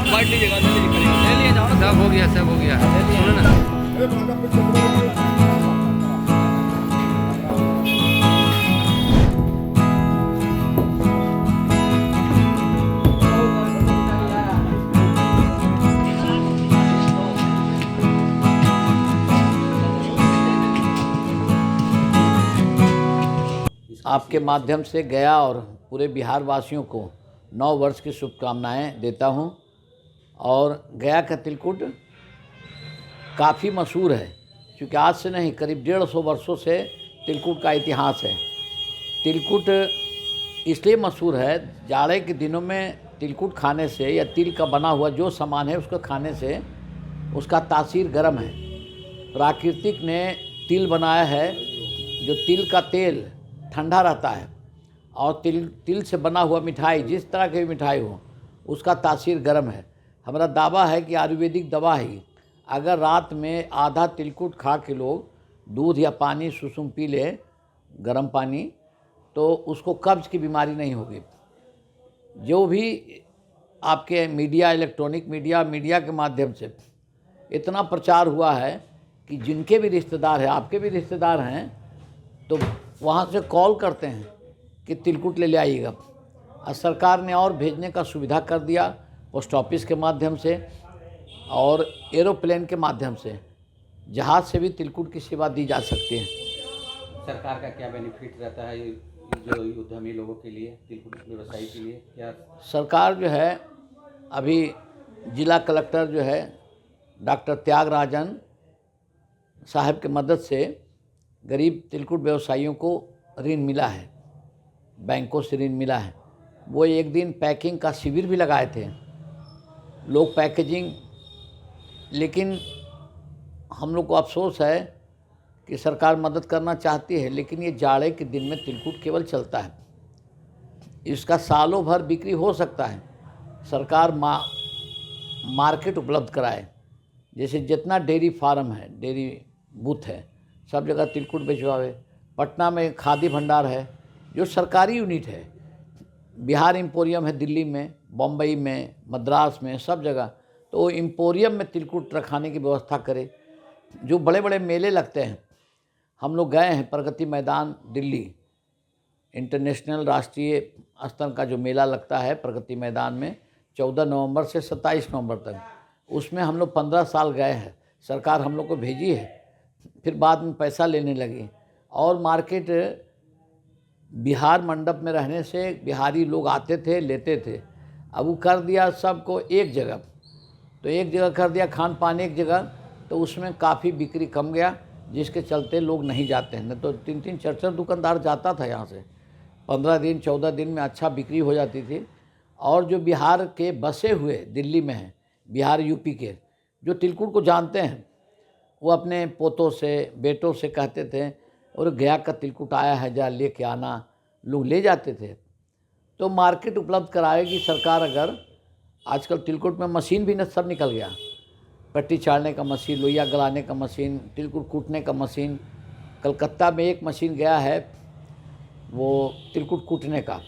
बांट लीजिएगा, ले लीजिए, ले लिए जाओ ना। सब हो गया, सब हो गया। सुनो ना, आपके माध्यम से गया और पूरे बिहार वासियों को नव वर्ष की शुभकामनाएं देता हूं। और गया का तिलकुट काफ़ी मशहूर है, क्योंकि आज से नहीं करीब 150 वर्षों से तिलकुट का इतिहास है। तिलकुट इसलिए मशहूर है, जाड़े के दिनों में तिलकुट खाने से या तिल का बना हुआ जो सामान है उसको खाने से उसका तासीर गर्म है। प्राकृतिक ने तिल बनाया है, जो तिल का तेल ठंडा रहता है, और तिल से बना हुआ मिठाई जिस तरह की भी मिठाई हो उसका तासीर गर्म है। हमारा दावा है कि आयुर्वेदिक दवा है, अगर रात में आधा तिलकुट खा के लोग दूध या पानी सुसुम पी ले, गर्म पानी, तो उसको कब्ज़ की बीमारी नहीं होगी। जो भी आपके मीडिया, इलेक्ट्रॉनिक मीडिया के माध्यम से इतना प्रचार हुआ है कि जिनके भी रिश्तेदार हैं, आपके भी रिश्तेदार हैं, तो वहाँ से कॉल करते हैं कि तिलकुट ले आइएगा। और सरकार ने और भेजने का सुविधा कर दिया, पोस्ट ऑफिस के माध्यम से और एरोप्लेन के माध्यम से, जहाज़ से भी तिलकुट की सेवा दी जा सकती है। सरकार का क्या बेनिफिट रहता है जो उद्यमी लोगों के लिए, तिलकुट व्यवसायी के लिए? क्या सरकार जो है, अभी जिला कलेक्टर जो है डॉक्टर त्यागराजन साहब के मदद से गरीब तिलकुट व्यवसायियों को ऋण मिला है, बैंकों से ऋण मिला है। वो एक दिन पैकिंग का शिविर भी लगाए थे, लोग पैकेजिंग, लेकिन हम लोग को अफसोस है कि सरकार मदद करना चाहती है, लेकिन ये जाड़े के दिन में तिलकुट केवल चलता है, इसका सालों भर बिक्री हो सकता है। सरकार मार्केट उपलब्ध कराए, जैसे जितना डेयरी फार्म है, डेयरी बूथ है, सब जगह तिलकुट बेचवावे। पटना में खादी भंडार है जो सरकारी यूनिट है, बिहार एम्पोरियम है दिल्ली में, बम्बई में, मद्रास में, सब जगह। तो वो एम्पोरियम में तिलकुट रखाने की व्यवस्था करे। जो बड़े बड़े मेले लगते हैं, हम लोग गए हैं प्रगति मैदान दिल्ली, इंटरनेशनल राष्ट्रीय स्तर का जो मेला लगता है प्रगति मैदान में 14 नवंबर से 27 नवंबर तक, उसमें हम लोग 15 साल गए हैं। सरकार हम लोग को भेजी है, फिर बाद में पैसा लेने लगी। और मार्केट बिहार मंडप में रहने से बिहारी लोग आते थे, लेते थे। अब वो कर दिया सबको एक जगह, तो एक जगह कर दिया खान पान एक जगह, तो उसमें काफ़ी बिक्री कम गया, जिसके चलते लोग नहीं जाते हैं। नहीं तो 3-3 4-4 दुकानदार जाता था यहाँ से, 15 दिन 14 दिन में अच्छा बिक्री हो जाती थी। और जो बिहार के बसे हुए दिल्ली में हैं, बिहार यूपी के, जो तिलकुट को जानते हैं, वो अपने पोतों से, बेटों से कहते थे, और गया का तिलकुट आया है, जा लेके आना, लोग ले जाते थे। तो मार्केट उपलब्ध कराएगी सरकार। अगर आजकल तिलकुट में मशीन भी सब निकल गया, पट्टी चाड़ने का मशीन, लोइया गलाने का मशीन, तिलकुट कूटने का मशीन। कलकत्ता में एक मशीन गया है वो तिलकुट कूटने का,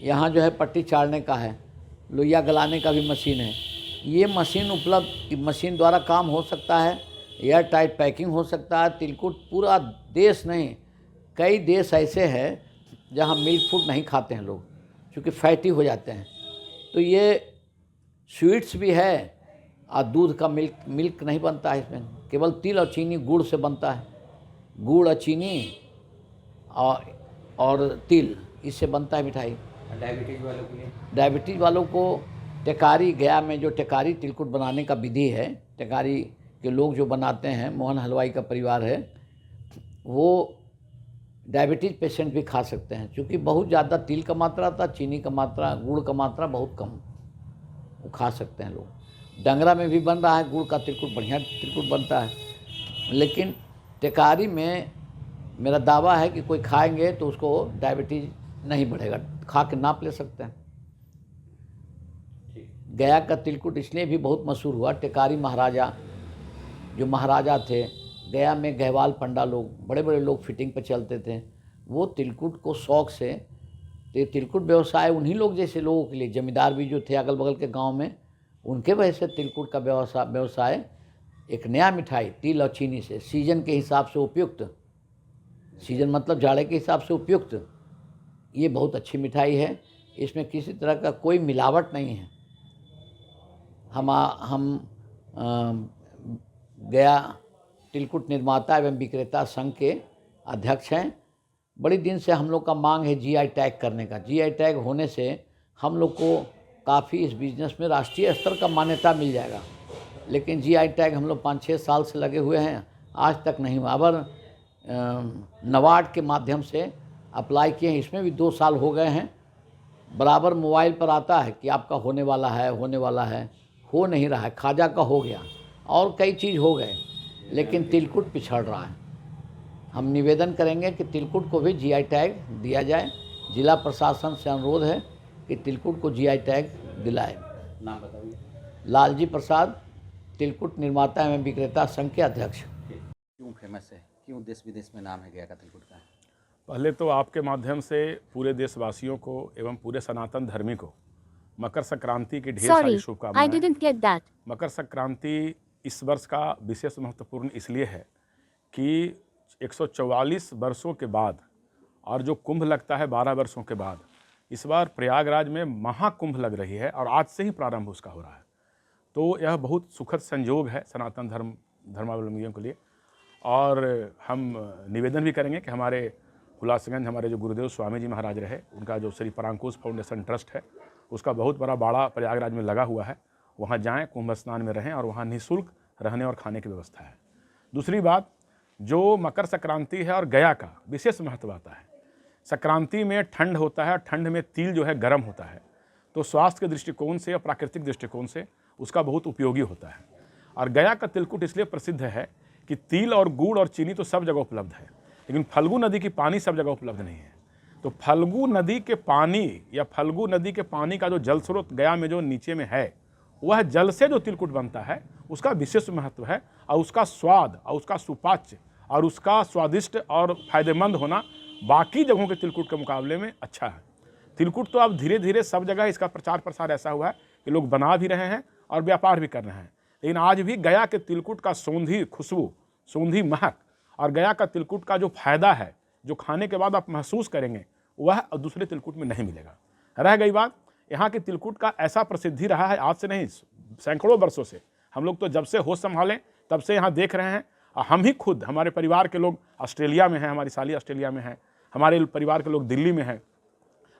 यहाँ जो है पट्टी चाड़ने का है, लोइया गलाने का भी मशीन है। ये मशीन उपलब्ध, मशीन द्वारा काम हो सकता है, एयर टाइट पैकिंग हो सकता है। तिलकुट पूरा देश नहीं, कई देश ऐसे हैं जहाँ मिल्क फूड नहीं खाते हैं लोग, क्योंकि फैटी हो जाते हैं। तो ये स्वीट्स भी है, और दूध का मिल्क नहीं बनता है इसमें, केवल तिल और चीनी गुड़ से बनता है। गुड़ और चीनी और तिल, इससे बनता है मिठाई। डायबिटीज वालों के लिए? डायबिटीज़ वालों को टेकारी, गया में जो टेकारी तिलकुट बनाने का विधि है, टेकारी के लोग जो बनाते हैं, मोहन हलवाई का परिवार है, वो डायबिटीज़ पेशेंट भी खा सकते हैं, क्योंकि बहुत ज़्यादा तिल का मात्रा था, चीनी का मात्रा, गुड़ का मात्रा बहुत कम, वो खा सकते हैं लोग। डंगरा में भी बन रहा है गुड़ का तिलकुट, बढ़िया तिलकुट बनता है। लेकिन टेकारी में मेरा दावा है कि कोई खाएंगे तो उसको डायबिटीज़ नहीं बढ़ेगा, खा के नाप ले सकते हैं। गया का तिलकुट इसलिए भी बहुत मशहूर हुआ, टेकारी महाराजा, जो महाराजा थे गया में, गहवाल पंडा लोग, बड़े बड़े लोग फिटिंग पे चलते थे, वो तिलकुट को शौक़ से, तो तिलकुट व्यवसाय उन्हीं लोग जैसे लोगों के लिए, जमींदार भी जो थे अगल बगल के गांव में, उनके वजह से तिलकुट का व्यवसाय एक नया मिठाई तिल और चीनी से सीजन के हिसाब से उपयुक्त, सीजन मतलब जाड़े के हिसाब से उपयुक्त, ये बहुत अच्छी मिठाई है। इसमें किसी तरह का कोई मिलावट नहीं है। हम गया तिलकुट निर्माता एवं विक्रेता संघ के अध्यक्ष हैं। बड़ी दिन से हम लोग का मांग है जीआई टैग करने का। जीआई टैग होने से हम लोग को काफ़ी इस बिज़नेस में राष्ट्रीय स्तर का मान्यता मिल जाएगा, लेकिन जीआई टैग हम लोग 5-6 साल से लगे हुए हैं, आज तक नहीं हुआ। अब नबार्ड के माध्यम से अप्लाई किए हैं, इसमें भी 2 साल हो गए हैं। बराबर मोबाइल पर आता है कि आपका होने वाला है, हो नहीं रहा है। खाजा का हो गया और कई चीज़ हो गए, लेकिन तिलकुट पिछड़ रहा है। हम निवेदन करेंगे कि तिलकुट को भी जीआई टैग दिया जाए। जिला प्रशासन से अनुरोध है कि तिलकुट को जीआई टैग दिलाए। नाम बताइए। लालजी प्रसाद, तिलकुट निर्माता एवं विक्रेता संघ के अध्यक्ष। क्यों फेमस है, क्यों देश विदेश में नाम है गया का तिलकुट का? पहले तो आपके माध्यम से पूरे देशवासियों को एवं पूरे सनातन धर्मी को मकर संक्रांति की ढेर सारी Sorry, I शुभकामनाएं। didn't get that. Makar Sankranti इस वर्ष का विशेष महत्वपूर्ण इसलिए है कि 144 वर्षों के बाद और जो कुंभ लगता है 12 वर्षों के बाद, इस बार प्रयागराज में महाकुंभ लग रही है और आज से ही प्रारंभ उसका हो रहा है। तो यह बहुत सुखद संयोग है सनातन धर्मावलंबियों के लिए। और हम निवेदन भी करेंगे कि हमारे हुलासगंज हमारे जो गुरुदेव स्वामी जी महाराज रहे, उनका जो श्री परांकुश फाउंडेशन ट्रस्ट है, उसका बहुत बड़ा बाड़ा प्रयागराज में लगा हुआ है। वहाँ जाएं, कुंभ स्नान में रहें और वहाँ निःशुल्क रहने और खाने की व्यवस्था है। दूसरी बात, जो मकर संक्रांति है और गया का विशेष महत्व आता है। संक्रांति में ठंड होता है और ठंड में तिल जो है गर्म होता है, तो स्वास्थ्य के दृष्टिकोण से और प्राकृतिक दृष्टिकोण से उसका बहुत उपयोगी होता है। और गया का तिलकुट इसलिए प्रसिद्ध है कि तिल और गुड़ और चीनी तो सब जगह उपलब्ध है, लेकिन फल्गु नदी की पानी सब जगह उपलब्ध नहीं है। तो फल्गु नदी के पानी या फल्गु नदी के पानी का जो जल स्रोत गया में जो नीचे में है, वह जल से जो तिलकुट बनता है उसका विशेष महत्व है। और उसका स्वाद और उसका सुपाच्य और उसका स्वादिष्ट और फायदेमंद होना बाकी जगहों के तिलकुट के मुकाबले में अच्छा है। तिलकुट तो अब धीरे धीरे सब जगह इसका प्रचार प्रसार ऐसा हुआ है कि लोग बना भी रहे हैं और व्यापार भी कर रहे हैं। लेकिन आज भी गया के तिलकुट का सौंधी खुशबू, सौंधी महक और गया का तिलकुट का जो फायदा है, जो खाने के बाद आप महसूस करेंगे, वह दूसरे तिलकुट में नहीं मिलेगा। रह गई बात, यहाँ के तिलकुट का ऐसा प्रसिद्धि रहा है, आज से नहीं सैकड़ों वर्षों से। हम लोग तो जब से होश संभालें तब से यहाँ देख रहे हैं। और हम ही खुद, हमारे परिवार के लोग ऑस्ट्रेलिया में हैं, हमारी साली ऑस्ट्रेलिया में है, हमारे परिवार के लोग दिल्ली में हैं,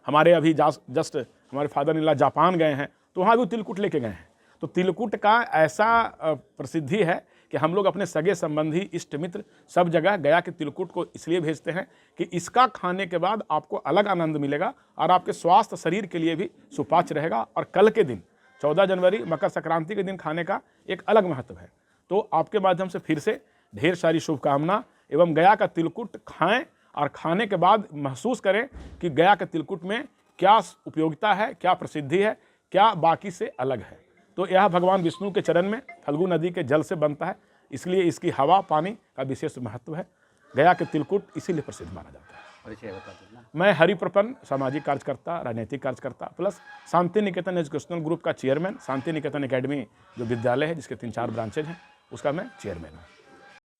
हमारे अभी जस्ट हमारे फादर इन लॉ जापान गए हैं, तो वहाँ भी तिलकुट लेके गए हैं। तो तिलकुट का ऐसा प्रसिद्धि है कि हम लोग अपने सगे संबंधी, इष्ट मित्र सब जगह गया के तिलकुट को इसलिए भेजते हैं कि इसका खाने के बाद आपको अलग आनंद मिलेगा और आपके स्वास्थ्य शरीर के लिए भी सुपाच्य रहेगा। और कल के दिन 14 जनवरी मकर संक्रांति के दिन खाने का एक अलग महत्व है। तो आपके माध्यम से फिर से ढेर सारी शुभकामना एवं गया का तिलकुट खाएं और खाने के बाद महसूस करें कि गया के तिलकुट में क्या उपयोगिता है, क्या प्रसिद्धि है, क्या बाकी से अलग है। तो यह भगवान विष्णु के चरण में फल्गु नदी के जल से बनता है, इसलिए इसकी हवा पानी का विशेष महत्व है। गया के तिलकुट इसीलिए प्रसिद्ध माना जाता है। परिचय बता दीजिए। मैं हरिप्रपन्न, सामाजिक कार्यकर्ता, राजनीतिक कार्यकर्ता, plus Shanti Niketan educational group का चेयरमैन। शांति निकेतन एकेडमी जो विद्यालय है जिसके 3-4 ब्रांचेज हैं, उसका मैं चेयरमैन हूँ।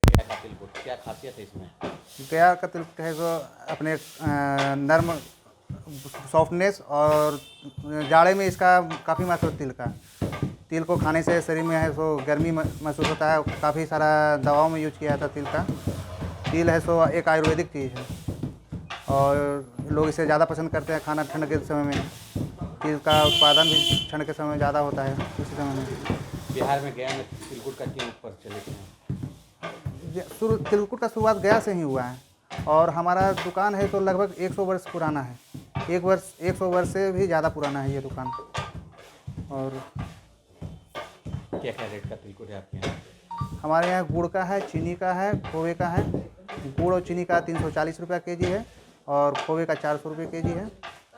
गया का तिलकुट क्या खासियत है इसमें? गया का तिलकुट है जो अपने नर्म सॉफ्टनेस और जाड़े में इसका काफ़ी महत्व तिल का। तिल को खाने से शरीर में है सो गर्मी महसूस होता है। काफ़ी सारा दवाओं में यूज किया जाता तिल का। तिल है सो एक आयुर्वेदिक चीज़ है और लोग इसे ज़्यादा पसंद करते हैं खाना ठंड के समय में। तिल का उत्पादन भी ठंड के समय में ज़्यादा होता है उसी समय में। बिहार में गया में तिलकुट का क्यों प्रचलित है? तिलकुट का शुरुआत गया से ही हुआ है और हमारा दुकान है तो लगभग 100 वर्ष पुराना है। 100 वर्ष से भी ज़्यादा पुराना है ये दुकान। और क्या क्या रेट का तिलकुट है आपके यहाँ? हमारे यहाँ गुड़ का है, चीनी का है, खोवे का है। गुड़ और चीनी का 340 रुपये केजी है और खोवे का 400 रुपये केजी है।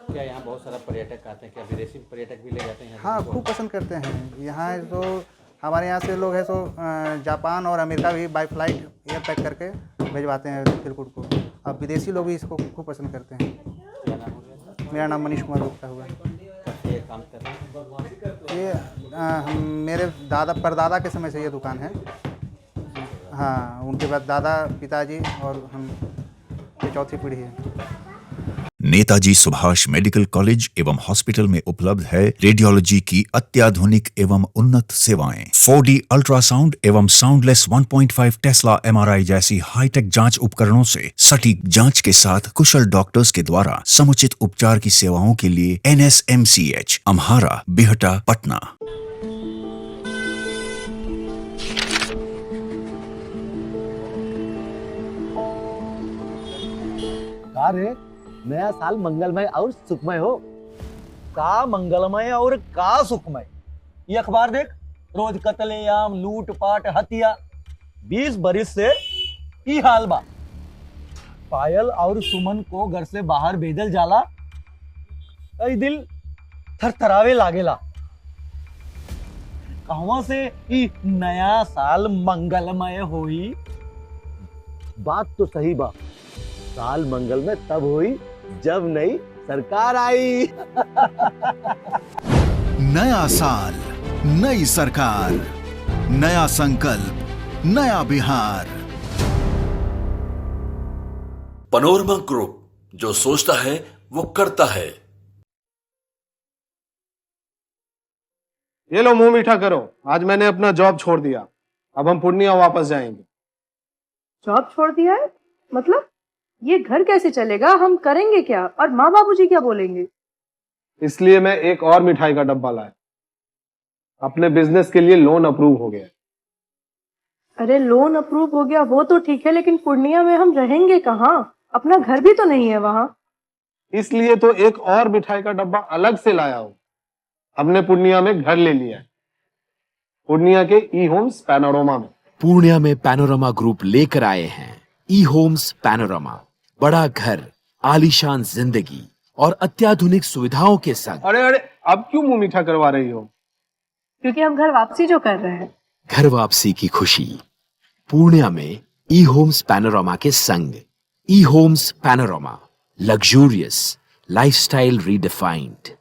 क्या यहाँ बहुत सारा पर्यटक आते हैं? क्या विदेशी पर्यटक भी ले जाते हैं? हाँ, खूब पसंद करते हैं। यहाँ तो हमारे यहाँ से लोग हैं सो जापान और अमेरिका भी बाई फ्लाइट एयर पैक करके भिजवाते हैं तिलकुट को। अब विदेशी लोग भी इसको खूब पसंद करते हैं। क्या नाम हो गया? मेरा नाम मनीष कुमार गुप्ता हुआ है। से ये काम कर रहे हैं? ये मेरे दादा परदादा के समय से ये दुकान है। हाँ, उनके बाद दादा, पिताजी और हम, ये चौथी पीढ़ी है। नेताजी सुभाष मेडिकल कॉलेज एवं हॉस्पिटल में उपलब्ध है रेडियोलॉजी की अत्याधुनिक एवं उन्नत सेवाएं। 4D अल्ट्रासाउंड एवं साउंडलेस 1.5 टेस्ला MRI जैसी हाईटेक जांच उपकरणों से सटीक जांच के साथ कुशल डॉक्टर्स के द्वारा समुचित उपचार की सेवाओं के लिए NSMCH, अम्हारा, बिहटा, पटना। अरे नया साल मंगलमय और सुखमय हो। का मंगलमय और का सुखमय? ये अखबार देख, रोज कत्लेआम, लूटपाट, हत्या। 20 बरिस से ई हाल बा। पायल और सुमन को घर से बाहर भेजल जाला, कई दिल थरथरावे लागेला। कहवा से ई नया साल मंगलमय होई? बात तो सही बा, साल मंगल में तब हुई जब नई सरकार आई। नया साल, नई सरकार, नया संकल्प, नया बिहार। पैनोरमा ग्रुप, जो सोचता है वो करता है। ये लो मुंह मीठा करो, आज मैंने अपना जॉब छोड़ दिया। अब हम पूर्णिया वापस जाएंगे। जॉब छोड़ दिया है? मतलब ये घर कैसे चलेगा? हम करेंगे क्या? और माँ बाबूजी क्या बोलेंगे? इसलिए मैं एक और मिठाई का डब्बा लाया। अपने बिजनेस के लिए लोन अप्रूव हो गया। अरे लोन अप्रूव हो गया वो तो ठीक है, लेकिन पूर्णिया में हम रहेंगे कहाँ? अपना घर भी तो नहीं है वहाँ। इसलिए तो एक और मिठाई का डब्बा अलग से लाया हूँ। हमने पूर्णिया में घर ले लिया है, पूर्णिया के ई होम्स पैनोरमा में। पूर्णिया में पैनोरमा ग्रुप लेकर आए हैं ई होम्स पैनोरमा। बड़ा घर, आलीशान जिंदगी और अत्याधुनिक सुविधाओं के संग। अरे अरे, अब क्यों मुंह मीठा करवा रही हो? क्योंकि हम घर वापसी जो कर रहे हैं। घर वापसी की खुशी पूर्णिया में ई होम्स पैनोरमा के संग। ई Homes Panorama, luxurious lifestyle redefined.